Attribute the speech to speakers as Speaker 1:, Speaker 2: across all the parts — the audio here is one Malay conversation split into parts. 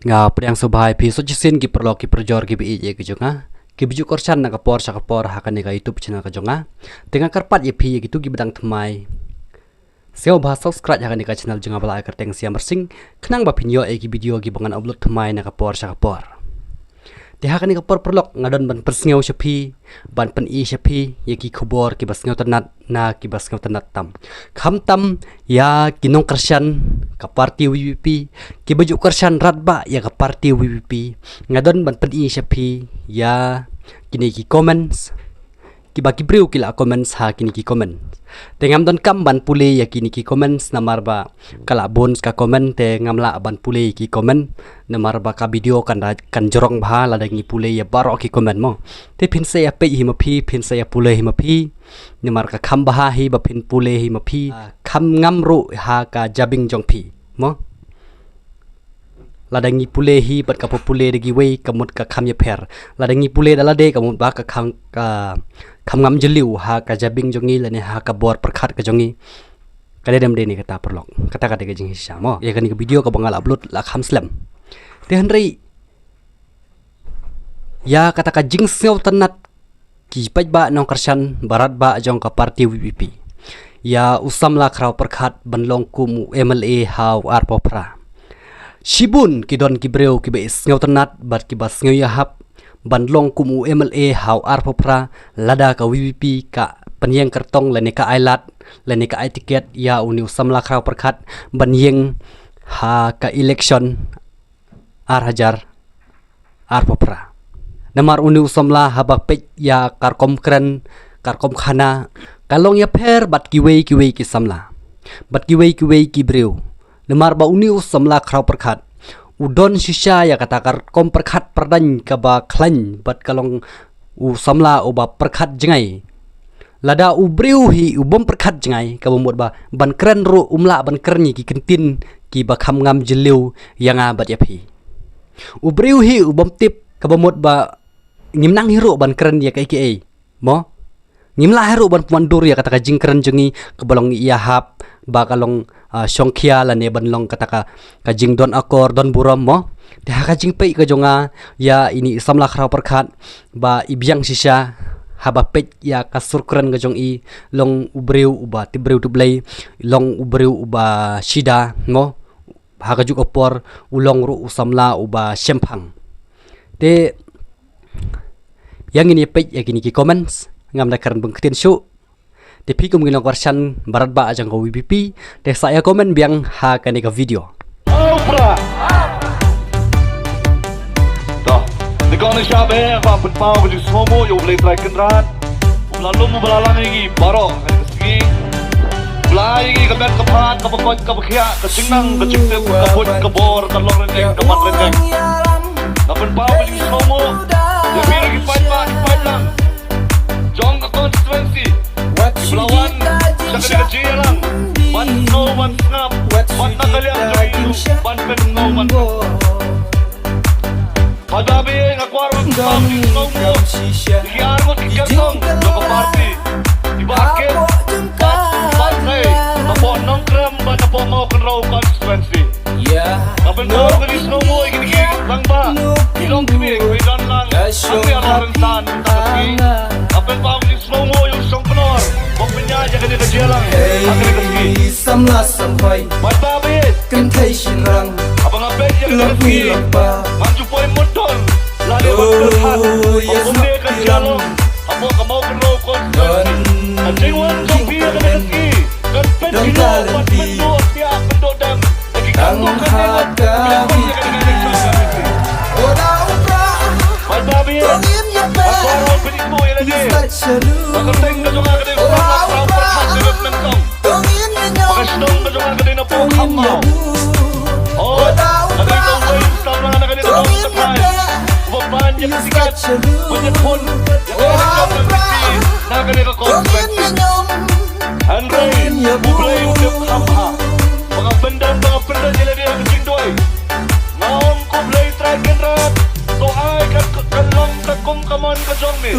Speaker 1: nga priang subhai phi so chisin ki perlo ki perjor ki bi ye ki jonga ki biju korsan na kapor sa kapor hakane ka YouTube channel ka jonga tengah karpat ye phi ye gitu ki bedang thmai seo ba subscribe hakane ka channel jonga bala ka teng siam bersing khnang ba pinyo e ki video ki bangan upload thmai na kapor sa kapor ti hakane kapor perlok ngadon ban persngeu shapi ban pen I shapi ye ki khobor ki basngeu tanat na ki basngeu tanat tam kham tam ya kinong kersan ka parti WPP ki baju kersan ratba ya ka parti WPP ngadon ban pen I shapi ya kini ki comments ki baki breu ki la comments ha kini ki comments te ngam don kam ban pule ya kini ki comments namar ba kala bons ka comment te ngamla ban pule ki comment namar ba ka video kan jorong bha la dangi pule ya baro ki comment mo te phin se ya pe hi ma phi phin se ya pule hi ma phi namar ka kham bha hi ba phin pule hi ma phi kham ngam ru ha ka jabing jong phi mo ladangi pule hi bat ka pule degi wei kamut ka kham ye pher ladangi pule dala de kamut ba ka kham ngam jeliu ha ka jabing jongi lane ha ka bor perkhat ka jongi kade dem de ni kata perlok kata kade ke jing hisya mo ya kan video ka bangal upload la kham slam te hanrei ya kata ka jing seo tanat ki paj ba nong kersan barat ba jong ka parti WPP ya usam la khrau perkhat banlong kum MLA haw ar popra Shibun ki don ki breu ki beis ngau tanat bat ki bas ngau yahap bandlong kumu MLA haw ar popra lada ka WPP ka penyeng kertong lene ka ailat lene ka tiket ya uniu samla khrau perkhat banyeng ha ka election ar hajar ar popra namar uniu samla habak pej ya karkom kren karkom khana kalong ya pher bat ki wei ki samla bat ki wei ki breu namar ba uniu samla khrau perkhat udon shisha ya katakar kom perkhat perdan ka ba khlan bat kalong u samla o ba perkhat jengai lada u breu hi u bom perkhat jengai ka bomot ba ban kren ru umla ban kerni ki kentin ki ba kham ngam jeliu yanga bat ya phi u breu hi u bom tip ka bomot ba ngimnang hiru ban kren ya ka ki mo ngimla hiru ban puandur ya kataka jingkren jengi ka balong iya hap ba kalong songkhia la ne banlong kataka ka jing don akor don buram mo te ha ka jing pei ka jonga ya ini samla khrau perkhat ba ibyang sisa haba pej ya ka surkren ka jong I long ubreu uba tibreu tublei long ubreu uba shida mo ha ka juk opor ulong ru usamla uba shemphang te yang ini pej ya kini ki comments ngam da karan bengketin syu te pi kum nginong version barat ba ajang ko WPP te saya komen biang ha kani ka video
Speaker 2: Opera Dah Dekat ni siapa yang berpau baju semua yang boleh try kendaraan lalu mu belalang lagi barok kali kesini belai lagi kebat kepat kebekot kebekia kecingnang kecintip kebut kebor telur rendeng kemat rendeng tak berpau baju semua yang biar lagi fight lang jong ke konstituensi Belawan Jangan dijalan Ban no ban ngap Ban nak kalian jauh Ban pen no ban Padabi ngaku arwah Tam di semua Di arwah di kertong Joko parti Di baket Ban say Apa nongkrem Ban apa mau kenrau konstituensi Tapi no Kali semua Gini-gini Lang ba Ilong kami Kuidan lang Ambil orang rentan Tapi Apa bang di semua Yung song penor Pokoknya jangan dia kejalan Akan rezeki
Speaker 3: Samla sampai
Speaker 2: Mata abis
Speaker 3: Kentai shirang
Speaker 2: Abang abis jangan rezeki
Speaker 3: Lampa
Speaker 2: Manju poin motor Lali berterhat Pokoknya kejalan Apa kamu kenal konstituensi Anjing wan jompi akan rezeki Kan pen kilo Buat penduduk Pihak penduduk dan Lagi kantung kan dengan Bilang pun jangan dengan rezeki Mata abis Aku harus penipu yang lagi Maka tengah juga kena Samla perkhat dengan mentong Maka sedang juga kena pokok mau Oh Ada itu bayi Samla kena dong terkai Beban yang sikat Banyak pun Yang kena jawab mesti Nak kena konstituensi Andre Mulai untuk hamha Mga benda Jala dia kecing doi Maong ko boleh try kenrat So ay kalong takum kaman kajong mi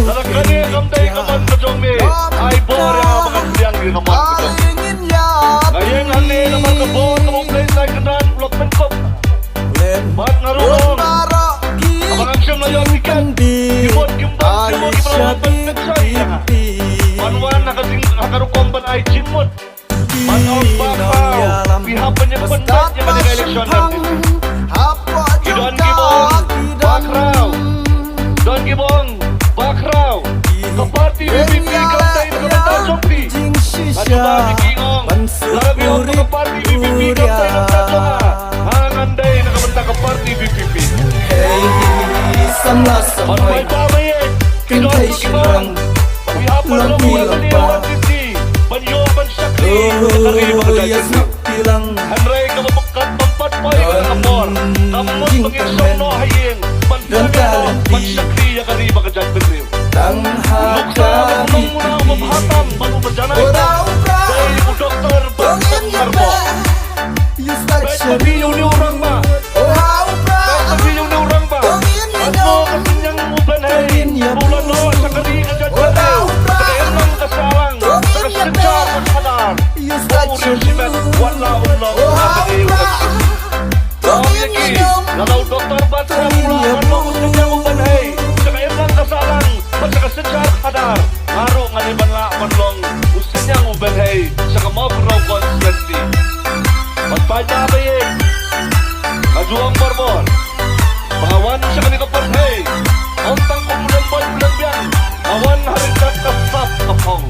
Speaker 2: Lalakani kamday kaman kajong mi Ay bore nga mga siyang di kaman kajong Ngayon hali naman kabor Kamong play try kenrat Ulok penkop Mat Hai Cimut Manong Bakau Pihak penyempendat yang ada eleksyon nanti Don Gibong Bakrau Don Gibong Bakrau Ke parti BBP Kelantan Kementerian Jompi Laju Bami Kingong Larabiong ke parti BBP Kelantan Kementerian Hangandai nak kementerian ke parti BBP Sampai Bamayek Don Gibong Pihak penyempendat yang ada Banyoban Syakri Sekali Bagajan Henry kememekat tempat poin kapor Kamu pengisong no haying Bantuan Ban Syakri yang kali Bagajan Bedrim Luksa Muna Memhatam Baru berjanai Dari Doktor Banteng Harbo Baik pemilih ni orang ba Baik pemilih ni orang ba Asmo kasinyang uban hai Bulan no Syakri Kajat Bedrim Sekeemang kesalang Sekesencar Hadar Umur Sibat Wala Allah Abadi Wakasih Om Yaki Lalau Doktor Batra Pula Manong Kasinyang uban hai Sekeemang kesalang Sekesencar Hadar Haru Ngaliban La Manlong Usinyang uban hai Sekemau Kurau Konstituensi Paspaja Bayik Kajuang Barbon Pengawan Sekali Kepas hai Om Tangkum Lembut Bulan Awan Harikat Kasap Kapong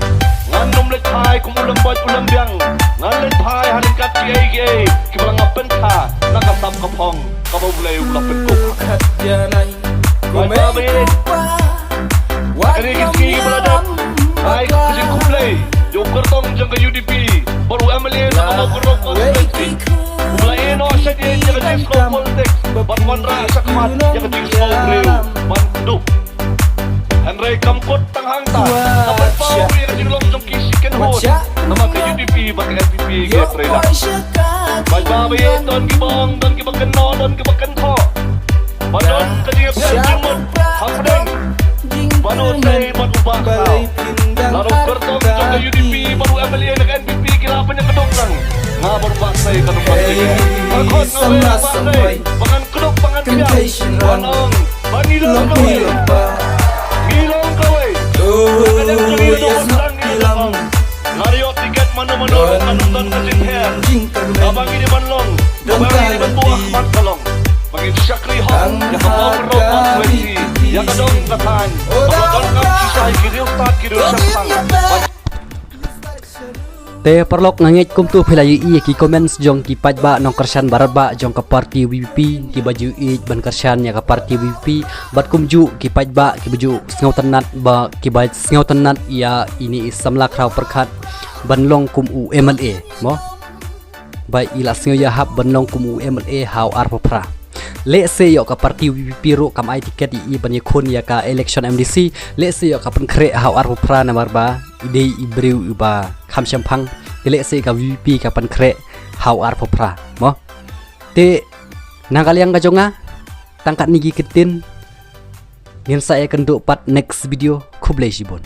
Speaker 2: Ngan Nom Letai Kumulang Buat Ulang Biang Ngan Letai Harikat Kiai Kibalang Apen Ka Nakasap Kapong Kabau Bulay Ulang Penkuk Baik Bayik Kini Kiski Beladap Baik Kesing Kumlay Jom Kertong Jang ke UDP Baru MLA Nakabau Kerok Konstituensi Mulai no Asyadi Yang ke Jisko Politik Ban Rasa Kemat Yang ke Jisko Breu Ban Duh Henry Kamkot Tanghang Ta Kapan Pau Yang ke Jinglong Jom Kisikan Hot Nama ke UDP Bagi NPP Ke Freda Baik Babi Don Gibong Don Gibong Keno Don Gibong Kento Badon ke Jinglong Jimut Hafdeng Banu Say Banu Bakau Lalu Kertong Jom ke UDP Baru MLA Yang ke NPP Kilapan yang kedokang Nga baru Baksai Kanong Baksai Bakot Ngawe Baksai Pangan Kedok Pangan Biang Banong Banilong Kawe Ngilong Kawe Kadang Kali Nomor Sang Ngilong Ngariok tiket Mano-mano Kanuntan Kasin Her Abang ini Banlong Abang ini Bantuah Mat Kalong Bagi Syakri Hong Yang kemau Kerok Konstituensi Yang kedong Katan Pemotong Kam Sisai Kiril Stad Kiril Syakpang
Speaker 1: Te perlok ngangit kum tu philai i ki comments jong ki pajba nong kersan barat ba jong ke parti WPP ki baju i ban kersan ya ke parti WPP bat kum ju ki pajba ki baju sngau tenat ba ki baj sngau tenat ya ini samla kraw perkhat banlong kum u MLA mo bai ila sngau ya hab banlong kum u MLA how ar popra le se yo ka parti WPP ro kam ai tiket i ban yakun ya ka election MDC le se yo ka pen kre how ar popra na marba ide ibreu uba kham champang ile se ka VP ka pan kre how ar popra mo te nangkaliang ka jonga tangkat nigi kitin ngin saya kenduk pat next video kublai sibon.